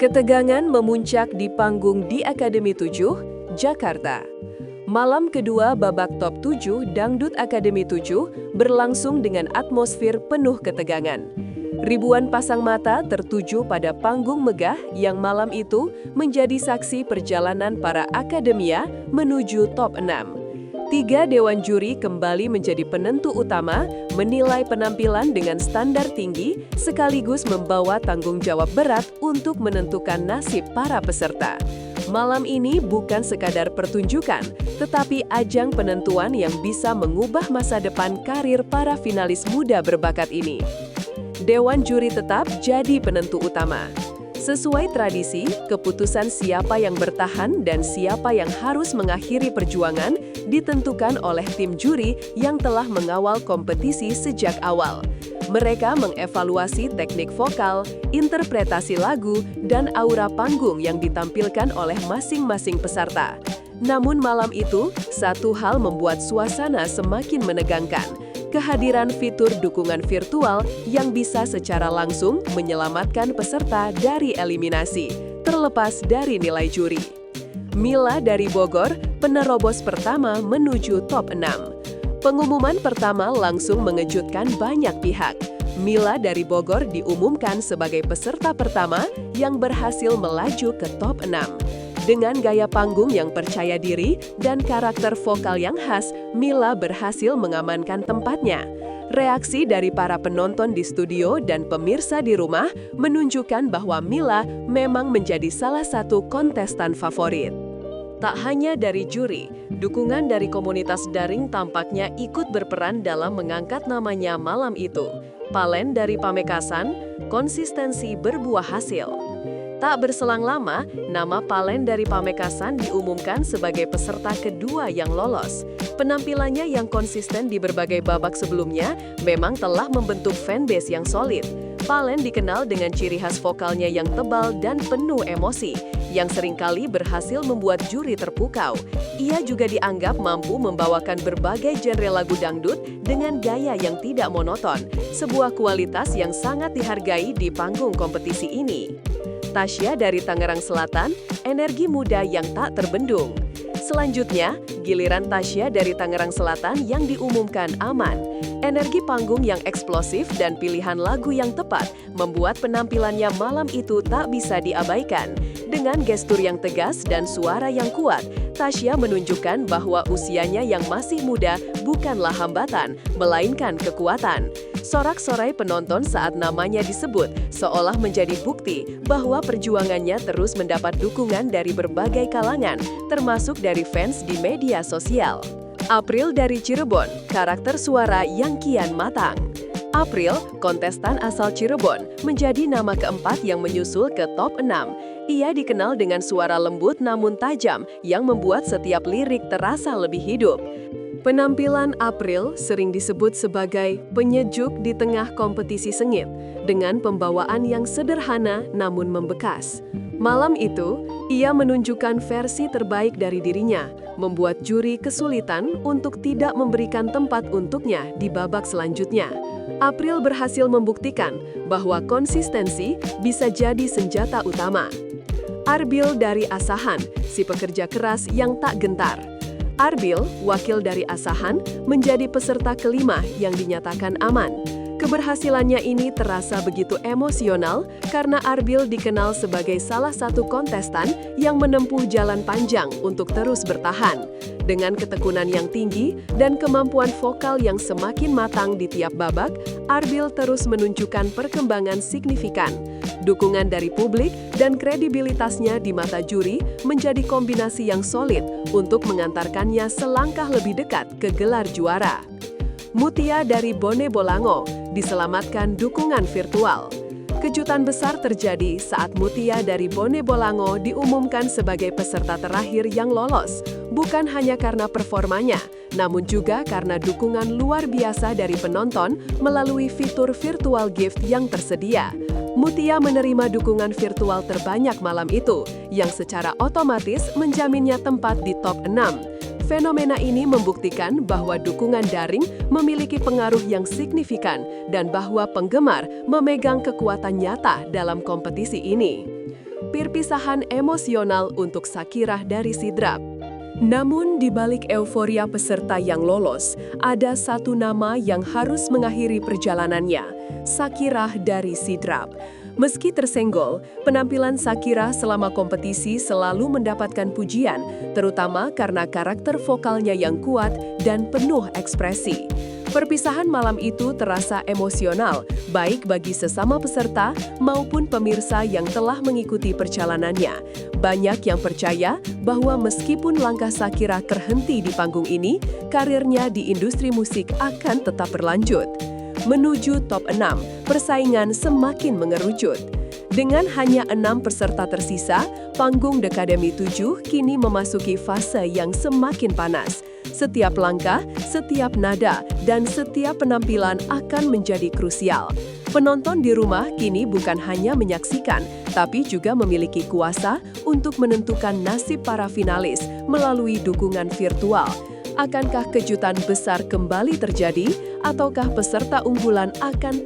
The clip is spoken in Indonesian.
Ketegangan memuncak di panggung di Akademi 7, Jakarta. Malam kedua babak top 7 Dangdut Akademi 7 berlangsung dengan atmosfer penuh ketegangan. Ribuan pasang mata tertuju pada panggung megah yang malam itu menjadi saksi perjalanan para akademia menuju top 6. Tiga dewan juri kembali menjadi penentu utama, menilai penampilan dengan standar tinggi, sekaligus membawa tanggung jawab berat untuk menentukan nasib para peserta. Malam ini bukan sekadar pertunjukan, tetapi ajang penentuan yang bisa mengubah masa depan karir para finalis muda berbakat ini. Dewan juri tetap jadi penentu utama. Sesuai tradisi, keputusan siapa yang bertahan dan siapa yang harus mengakhiri perjuangan ditentukan oleh tim juri yang telah mengawal kompetisi sejak awal. Mereka mengevaluasi teknik vokal, interpretasi lagu, dan aura panggung yang ditampilkan oleh masing-masing peserta. Namun malam itu, satu hal membuat suasana semakin menegangkan. Kehadiran fitur dukungan virtual yang bisa secara langsung menyelamatkan peserta dari eliminasi, terlepas dari nilai juri. Mila dari Bogor, penerobos pertama menuju top 6. Pengumuman pertama langsung mengejutkan banyak pihak. Mila dari Bogor diumumkan sebagai peserta pertama yang berhasil melaju ke top 6. Dengan gaya panggung yang percaya diri dan karakter vokal yang khas, Mila berhasil mengamankan tempatnya. Reaksi dari para penonton di studio dan pemirsa di rumah menunjukkan bahwa Mila memang menjadi salah satu kontestan favorit. Tak hanya dari juri, dukungan dari komunitas daring tampaknya ikut berperan dalam mengangkat namanya malam itu. Palen dari Pamekasan, konsistensi berbuah hasil. Tak berselang lama, nama Palen dari Pamekasan diumumkan sebagai peserta kedua yang lolos. Penampilannya yang konsisten di berbagai babak sebelumnya memang telah membentuk fanbase yang solid. Palen dikenal dengan ciri khas vokalnya yang tebal dan penuh emosi, yang seringkali berhasil membuat juri terpukau. Ia juga dianggap mampu membawakan berbagai genre lagu dangdut dengan gaya yang tidak monoton, sebuah kualitas yang sangat dihargai di panggung kompetisi ini. Tasya dari Tangerang Selatan, energi muda yang tak terbendung. Selanjutnya, giliran Tasya dari Tangerang Selatan yang diumumkan aman. Energi panggung yang eksplosif dan pilihan lagu yang tepat membuat penampilannya malam itu tak bisa diabaikan. Dengan gestur yang tegas dan suara yang kuat, Tasya menunjukkan bahwa usianya yang masih muda bukanlah hambatan, melainkan kekuatan. Sorak-sorai penonton saat namanya disebut seolah menjadi bukti bahwa perjuangannya terus mendapat dukungan dari berbagai kalangan, termasuk dari fans di media sosial. April dari Cirebon, karakter suara yang kian matang. April, kontestan asal Cirebon, menjadi nama keempat yang menyusul ke top 6. Ia dikenal dengan suara lembut namun tajam yang membuat setiap lirik terasa lebih hidup. Penampilan April sering disebut sebagai penyejuk di tengah kompetisi sengit, dengan pembawaan yang sederhana namun membekas. Malam itu, ia menunjukkan versi terbaik dari dirinya, membuat juri kesulitan untuk tidak memberikan tempat untuknya di babak selanjutnya. April berhasil membuktikan bahwa konsistensi bisa jadi senjata utama. Arbil dari Asahan, si pekerja keras yang tak gentar. Arbil, wakil dari Asahan, menjadi peserta kelima yang dinyatakan aman. Keberhasilannya ini terasa begitu emosional karena Arbil dikenal sebagai salah satu kontestan yang menempuh jalan panjang untuk terus bertahan. Dengan ketekunan yang tinggi dan kemampuan vokal yang semakin matang di tiap babak, Arbil terus menunjukkan perkembangan signifikan. Dukungan dari publik dan kredibilitasnya di mata juri menjadi kombinasi yang solid untuk mengantarkannya selangkah lebih dekat ke gelar juara. Mutia dari Bone Bolango diselamatkan dukungan virtual. Kejutan besar terjadi saat Mutia dari Bone Bolango diumumkan sebagai peserta terakhir yang lolos, bukan hanya karena performanya, namun juga karena dukungan luar biasa dari penonton melalui fitur virtual gift yang tersedia. Mutia menerima dukungan virtual terbanyak malam itu, yang secara otomatis menjaminnya tempat di top 6. Fenomena ini membuktikan bahwa dukungan daring memiliki pengaruh yang signifikan dan bahwa penggemar memegang kekuatan nyata dalam kompetisi ini. perpisahan emosional untuk Shakira dari Sidrap. Namun di balik euforia peserta yang lolos, ada satu nama yang harus mengakhiri perjalanannya, Shakira dari Sidrap. Meski tersenggol, penampilan Shakira selama kompetisi selalu mendapatkan pujian, terutama karena karakter vokalnya yang kuat dan penuh ekspresi. Perpisahan malam itu terasa emosional, baik bagi sesama peserta maupun pemirsa yang telah mengikuti perjalanannya. Banyak yang percaya bahwa meskipun langkah Shakira terhenti di panggung ini, karirnya di industri musik akan tetap berlanjut. Menuju top 6, persaingan semakin mengerucut. Dengan hanya 6 peserta tersisa, panggung Dekademi 7 kini memasuki fase yang semakin panas. Setiap langkah, setiap nada, dan setiap penampilan akan menjadi krusial. Penonton di rumah kini bukan hanya menyaksikan, tapi juga memiliki kuasa untuk menentukan nasib para finalis melalui dukungan virtual. Akankah kejutan besar kembali terjadi, ataukah peserta unggulan akan